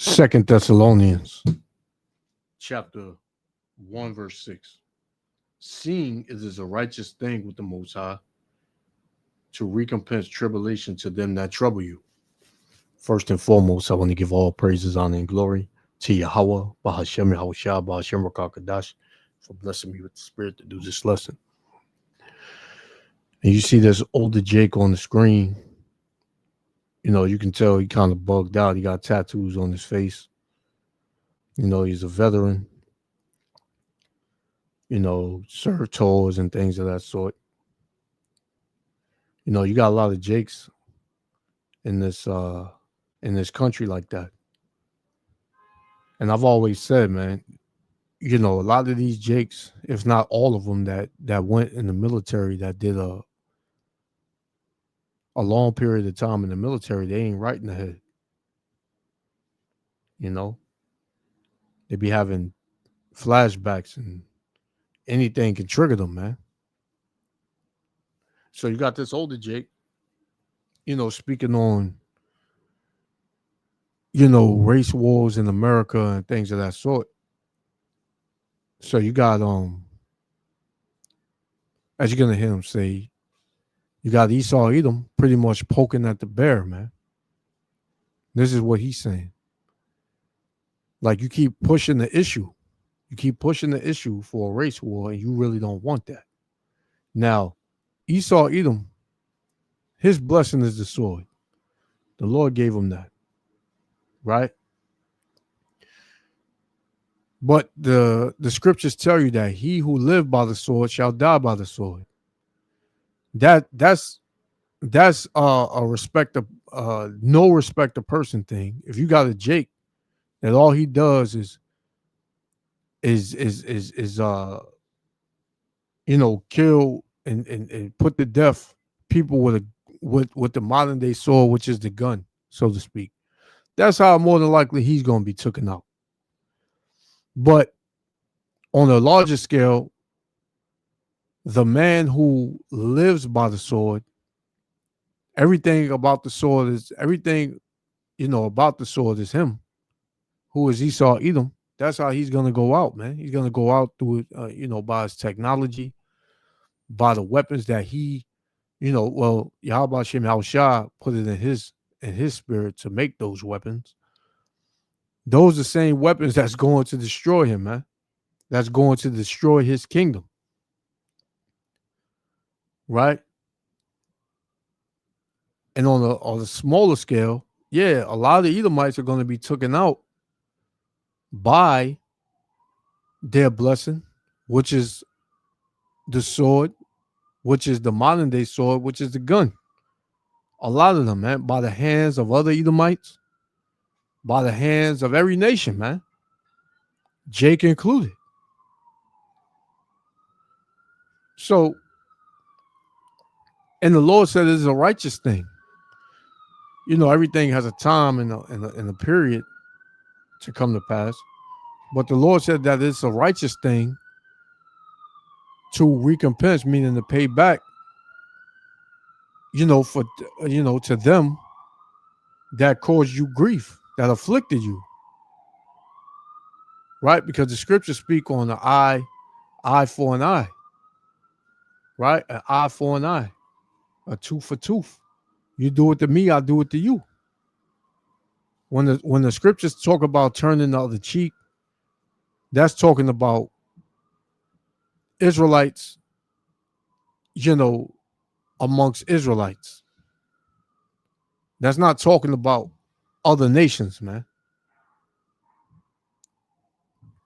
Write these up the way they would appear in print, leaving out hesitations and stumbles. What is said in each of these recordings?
Second Thessalonians chapter 1 verse 6. Seeing it is a righteous thing with the Most High to recompense tribulation to them that trouble you. First and foremost, I want to give all praises, honor, and glory to Yahweh, Bahashem Yahushua, Bahashem Rakakadash, for blessing me with the spirit to do this lesson. And you see this older Jake on the screen. You know, you can tell he kind of bugged out. He got tattoos on his face. You know, he's a veteran. You know, served tours and things of that sort. You know, you got a lot of Jakes in this country like that. And I've always said, man, you know, a lot of these Jakes, if not all of them that went in the military, that did a long period of time in the military, they ain't right in the head. You know, they be having flashbacks and anything can trigger them, man. So you got this older Jake, you know, speaking on, you know, race wars in America and things of that sort. So you got as you're gonna hear him say, you got Esau Edom pretty much poking at the bear, man. This is what he's saying. Like, you keep pushing the issue. You keep pushing the issue for a race war, and you really don't want that. Now, Esau Edom, his blessing is the sword. The Lord gave him that, right? But the scriptures tell you that he who lived by the sword shall die by the sword. That's a respect of no respect of person thing. If you got a Jake that all he does is you know, kill and put to death people with the modern day sword, which is the gun, so to speak. That's how more than likely he's going to be taken out. But on a larger scale, the man who lives by the sword, everything about the sword is everything, you know, about the sword is him, who is Esau Edom. That's how he's going to go out, man. He's going to go out through, you know, by his technology, by the weapons that he, you know, well, Yahweh Shem Yahushua put it in his spirit to make those weapons. Those are the same weapons that's going to destroy him, man. That's going to destroy his kingdom. Right? And on the smaller scale, yeah, a lot of the Edomites are going to be taken out by their blessing, which is the sword, which is the modern day sword, which is the gun. A lot of them, man, by the hands of other Edomites, by the hands of every nation, man, Jake included. So, and the Lord said it is a righteous thing. You know, everything has a time and a period to come to pass. But the Lord said that it's a righteous thing to recompense, meaning to pay back, you know, for, you know, to them that caused you grief, that afflicted you. Right? Because the scriptures speak on an eye for an eye. Right? An eye for an eye. A tooth for tooth. You do it to me, I do it to you. When the scriptures talk about turning the other cheek, that's talking about Israelites, you know, amongst Israelites. That's not talking about other nations, man.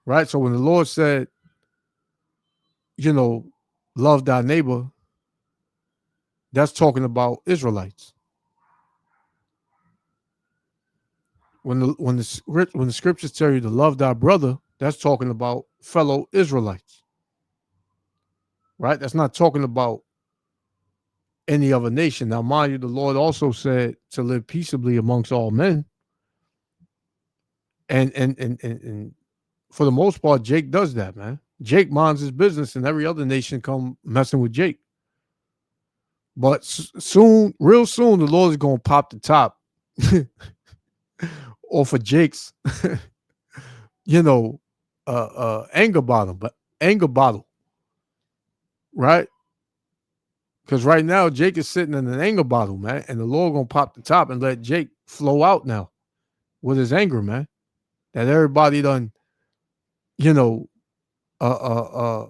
Right? So when the Lord said, you know, love thy neighbor, that's talking about Israelites. When the scriptures tell you to love thy brother, that's talking about fellow Israelites. Right? That's not talking about any other nation. Now, mind you, the Lord also said to live peaceably amongst all men. And for the most part, Jake does that, man. Jake minds his business, and every other nation come messing with Jake. But soon, real soon, the Lord is going to pop the top off of Jake's, you know, anger bottle, right? Because right now Jake is sitting in an anger bottle, man, and the Lord gonna pop the top and let Jake flow out now with his anger, man. That everybody done, you know, uh, uh, uh,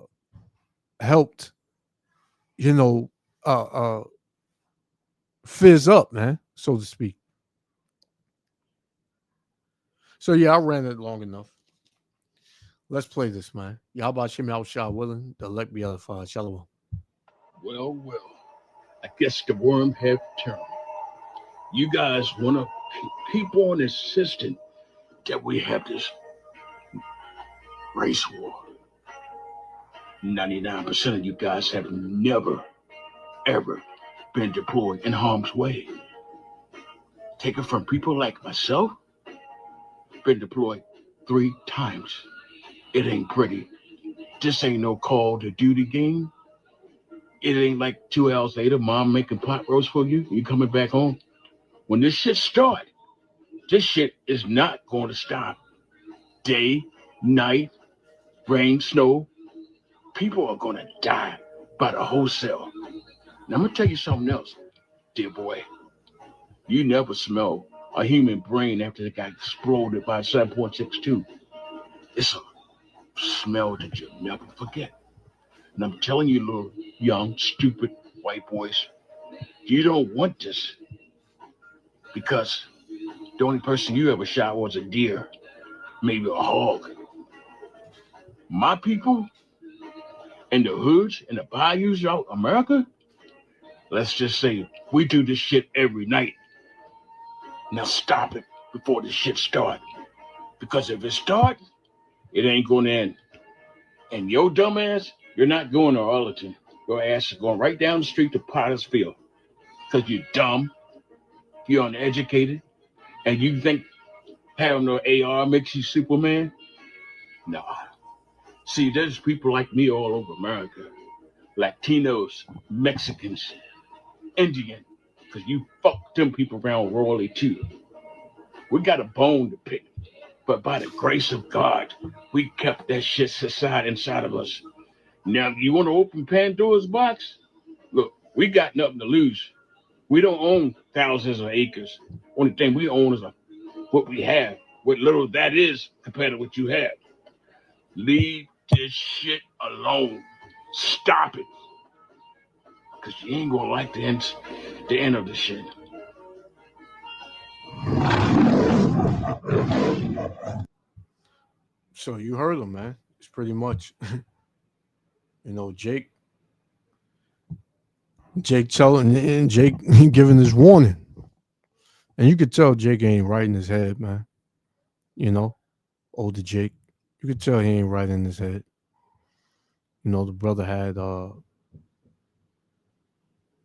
helped, you know, uh, uh, fizz up, man, so to speak. So yeah, I ran it long enough. Let's play this, man. Yahba Shem Shah willing, the elect be edified. Shalom. Well, well, I guess the worm have turned. You guys want to keep on insisting that we have this race war. 99% of you guys have never, ever been deployed in harm's way. Take it from people like myself, been deployed 3 times. It ain't pretty. This ain't no call to duty game. It ain't like 2 hours later, mom making pot roast for you. You coming back home. When this shit start, this shit is not going to stop. Day, night, rain, snow, people are going to die by the wholesale. Now, I'm going to tell you something else, dear boy. You never smell a human brain after it got exploded by 7.62. It's a smell that you'll never forget. And I'm telling you, little young, stupid white boys, you don't want this because the only person you ever shot was a deer, maybe a hog. My people in the hoods and the bayous out America, let's just say we do this shit every night. Now stop it before the shit start. Because if it start, it ain't gonna end. And your dumb ass, you're not going to Arlington. Your ass is going right down the street to Pottersville. Because you're dumb, you're uneducated, and you think having no AR makes you Superman? Nah. See, there's people like me all over America. Latinos, Mexicans, Indian, because you fucked them people around royally too. We got a bone to pick, but by the grace of God, we kept that shit aside inside of us. Now, you want to open Pandora's box? Look, we got nothing to lose. We don't own thousands of acres. Only thing we own is what we have, what little that is compared to what you have. Leave this shit alone. Stop it. Because you ain't going to like the end of this shit. So you heard him, man. It's pretty much, Jake telling and Jake giving his warning. And you could tell Jake ain't right in his head, man. You know, older Jake. You could tell he ain't right in his head. The brother had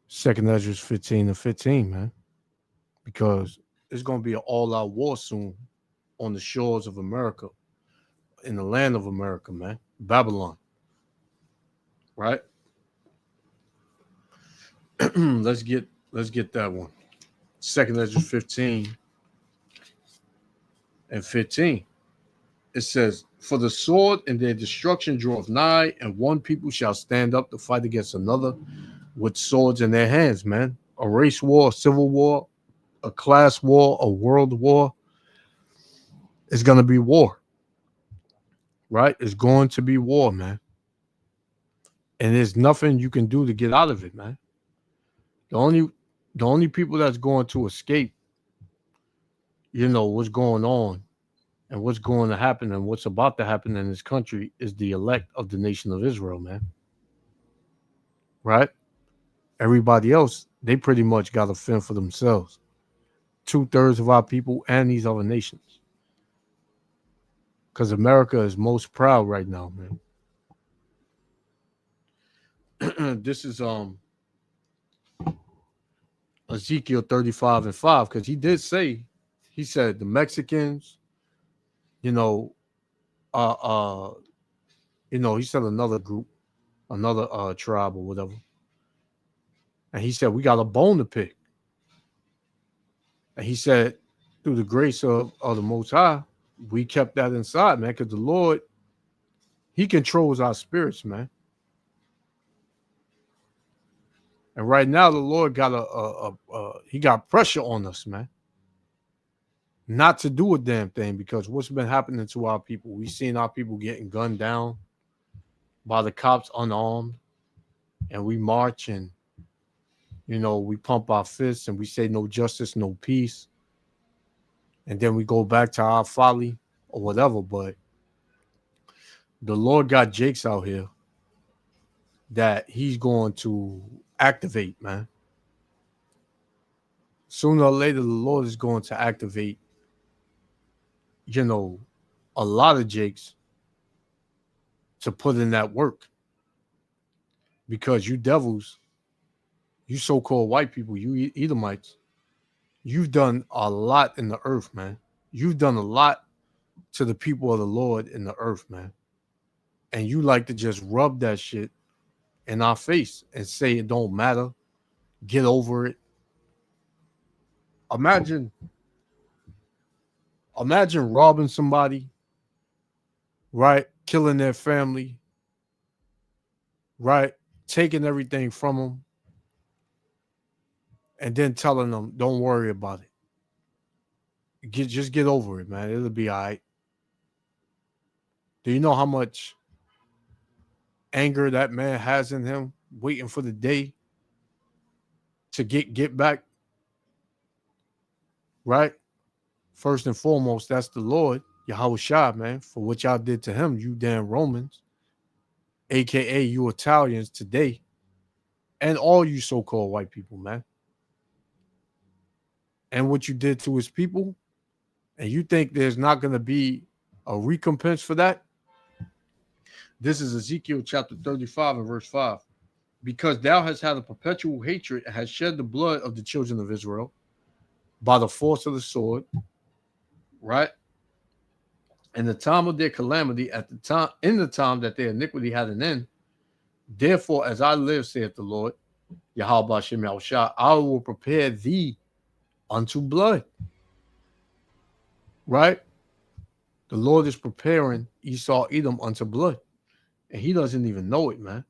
second Ezra's 15-15, man. Because it's gonna be an all-out war soon on the shores of America, in the land of America, man. Babylon. Right? let's get that one. Second Ezra 15-15. It says, "For the sword and their destruction draweth nigh, and one people shall stand up to fight against another with swords in their hands," man. A race war, a civil war, a class war, a world war. It's gonna be war. Right? It's going to be war, man. And there's nothing you can do to get out of it, man. The only people that's going to escape, what's going on and what's going to happen and what's about to happen in this country is the elect of the nation of Israel, man. Right? Everybody else, they pretty much got to fend for themselves. 2/3 of our people and these other nations. Because America is most proud right now, man. This is Ezekiel 35:5, because he did say, he said the Mexicans, you know, uh, uh, he said another group, another tribe or whatever, and he said we got a bone to pick, and he said through the grace of the Most High, we kept that inside, man, because the Lord, He controls our spirits, man. And right now, the Lord got He got pressure on us, man, not to do a damn thing, because what's been happening to our people? We've seen our people getting gunned down by the cops unarmed, and we march and we pump our fists and we say no justice, no peace, and then we go back to our folly or whatever. But the Lord got Jakes out here that He's going to activate, man. Sooner or later, the Lord is going to activate, a lot of Jakes to put in that work. Because you devils, you so-called white people, you Edomites, you've done a lot in the earth, man. You've done a lot to the people of the Lord in the earth, man. And you like to just rub that shit in our face and say it don't matter. Get over it. Imagine robbing somebody, right? Killing their family, right? Taking everything from them, and then telling them, don't worry about it. Just get over it, man. It'll be all right. Do you know how much anger that man has in him, waiting for the day to get back? Right? First and foremost, that's the Lord, Yahweh Shah, man, for what y'all did to him, you damn Romans, aka you Italians today, and all you so-called white people, man. And what you did to his people, and you think there's not going to be a recompense for that? This is Ezekiel chapter 35 and verse 5. Because thou hast had a perpetual hatred and hast shed the blood of the children of Israel by the force of the sword, right? In the time of their calamity, in the time that their iniquity had an end. Therefore, as I live, saith the Lord, Yahweh Bashem Yahushua, I will prepare thee unto blood. Right? The Lord is preparing Esau, Edom unto blood. And he doesn't even know it, man.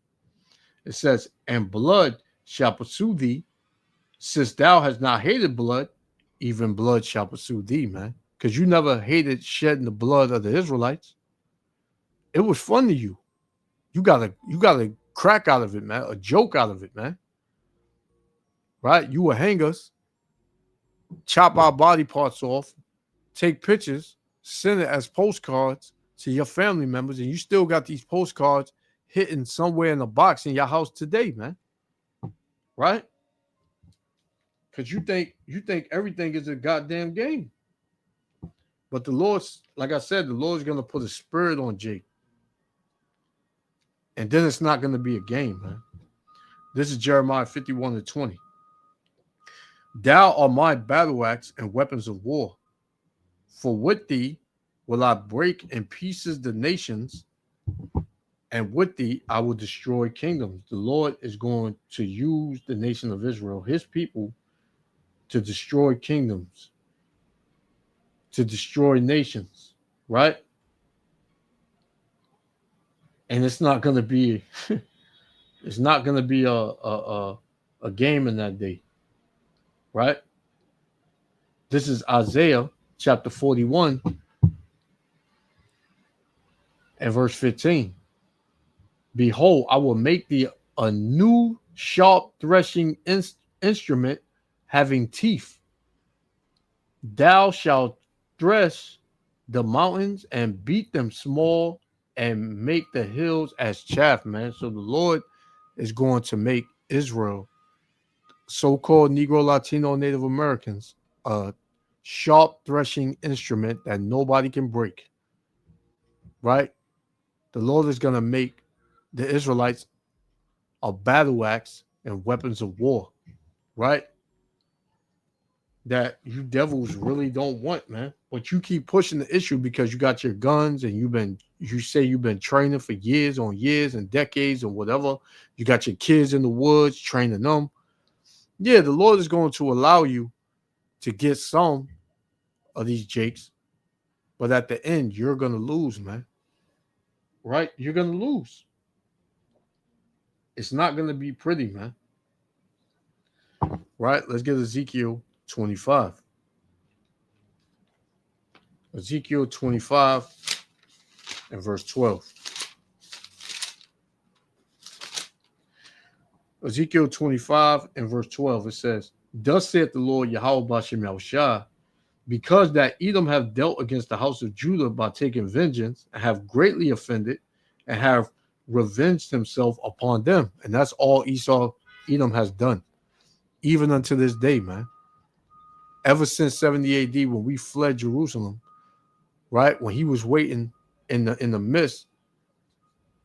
It says, and blood shall pursue thee, since thou hast not hated blood, even blood shall pursue thee, man. Because you never hated shedding the blood of the Israelites. It was fun to you. You got a crack out of it, man. A joke out of it, man. Right? You will hang us, chop our body parts off, take pictures, send it as postcards to your family members, and you still got these postcards hitting somewhere in a box in your house today, man. Right? Because you think everything is a goddamn game. But the Lord's, like I said, the Lord's going to put a spirit on Jake. And then it's not going to be a game, man. This is Jeremiah 51 and 20. Thou art my battle axe and weapons of war. For with thee will I break in pieces the nations, and with thee I will destroy kingdoms. The Lord is going to use the nation of Israel, his people, to destroy kingdoms, to destroy nations, right? And it's not going to be it's not going to be a game in that day, right? This is Isaiah chapter 41 and verse 15. Behold, I will make thee a new sharp threshing instrument having teeth. Thou shalt thresh the mountains and beat them small and make the hills as chaff, man. So the Lord is going to make Israel, so-called Negro, Latino, Native Americans, a sharp threshing instrument that nobody can break, right? The Lord is going to make the Israelites a battle axe and weapons of war, right? That you devils really don't want, man. But you keep pushing the issue because you got your guns and you say you've been training for years on years and decades or whatever. You got your kids in the woods training them. Yeah, the Lord is going to allow you to get some of these Jakes, but at the end, you're gonna lose, man. Right? You're gonna lose. It's not gonna be pretty, man. Right? Let's get Ezekiel 25. Ezekiel 25 and verse 12. Ezekiel 25 and verse 12, it says, Thus saith the Lord Yahweh Bashem Yahushua, because that Edom have dealt against the house of Judah by taking vengeance, and have greatly offended, and have revenged himself upon them. And that's all Edom has done, even unto this day, man. Ever since 70 AD, when we fled Jerusalem, right? When he was waiting in the midst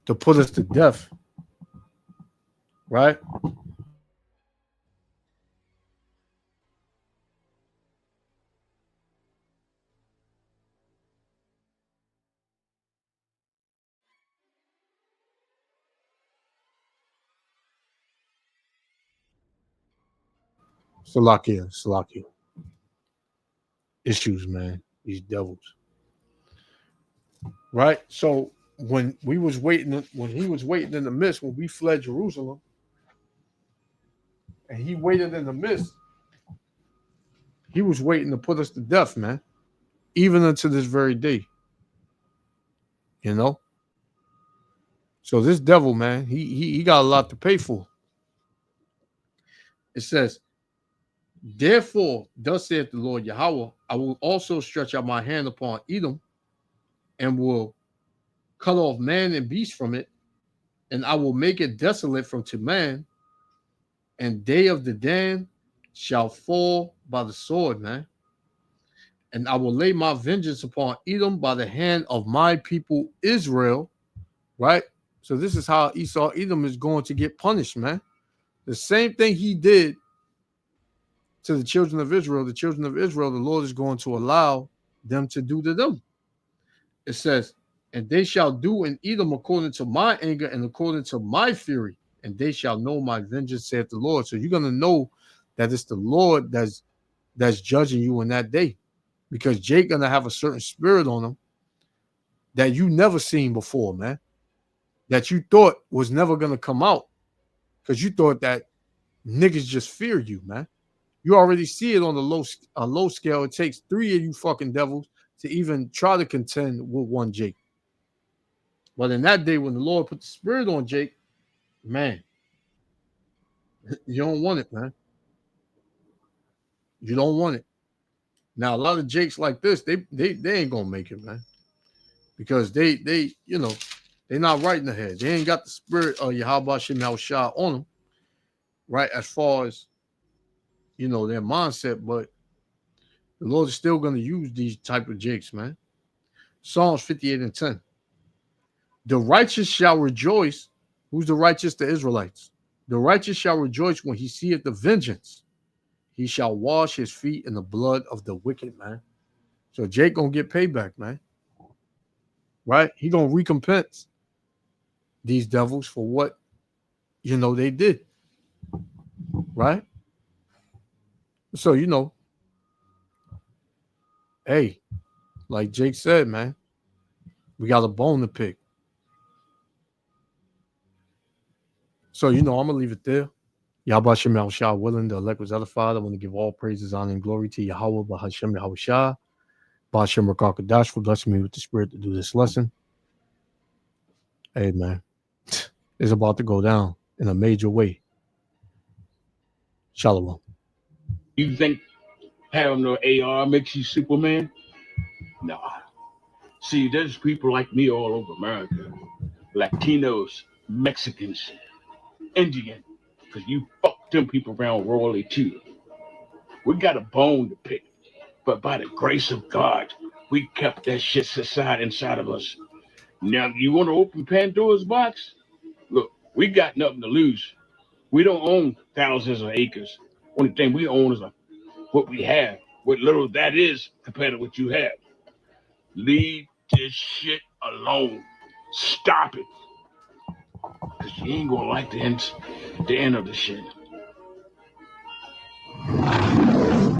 to put us to death, right? Salakia. Issues, man. These devils. Right? So when he was waiting in the midst, when we fled Jerusalem, and he waited in the midst, he was waiting to put us to death, man. Even unto this very day. You know? So this devil, man, he got a lot to pay for. It says, Therefore, thus saith the Lord Yahweh, I will also stretch out my hand upon Edom, and will cut off man and beast from it, and I will make it desolate from to man, and day of the Dan shall fall by the sword, man. And I will lay my vengeance upon Edom by the hand of my people Israel, right? So this is how Edom is going to get punished, man. The same thing he did to the children of Israel, the Lord is going to allow them to do to them. It says, and they shall do in Edom according to my anger and according to my fury, and they shall know my vengeance, saith the Lord. So you're going to know that it's the Lord that's judging you in that day, because Jake going to have a certain spirit on him that you never seen before, man, that you thought was never going to come out, because you thought that niggas just fear you, man. You already see it on the low scale. It takes 3 of you fucking devils to even try to contend with one Jake. But in that day, when the Lord put the spirit on Jake, man, you don't want it, man. You don't want it. Now, a lot of Jakes like this, they ain't gonna make it, man, because they they're not right in the head. They ain't got the spirit of Yahweh Shem Shah on them, right? As far as their mindset, but the Lord is still gonna use these type of Jakes, man. Psalms 58 and 10. The righteous shall rejoice. Who's the righteous? The Israelites. The righteous shall rejoice when he seeth the vengeance. He shall wash his feet in the blood of the wicked, man. So Jake gonna get payback, man. Right? He gonna recompense these devils for what they did. Right? So hey, like Jake said, man, we got a bone to pick. So I'm gonna leave it there. Yahweh Shem Yahushua willing, the elect was edified. I want to give all praises, honor, and glory to Yahweh Bahashem Yahushua. Bahashem Rakakadash for blessing me with the spirit to do this lesson. Hey, man, it's about to go down in a major way. Shalom. You think having no AR makes you Superman? No. See, there's people like me all over America. Latinos, Mexicans, Indian, because you fucked them people around royally too. We got a bone to pick, but by the grace of God, we kept that shit aside inside of us. Now, you want to open Pandora's box? Look, we got nothing to lose. We don't own thousands of acres. Only thing we own is what we have, what little that is compared to what you have. Leave this shit alone. Stop it. Because you ain't going to like the end of the shit.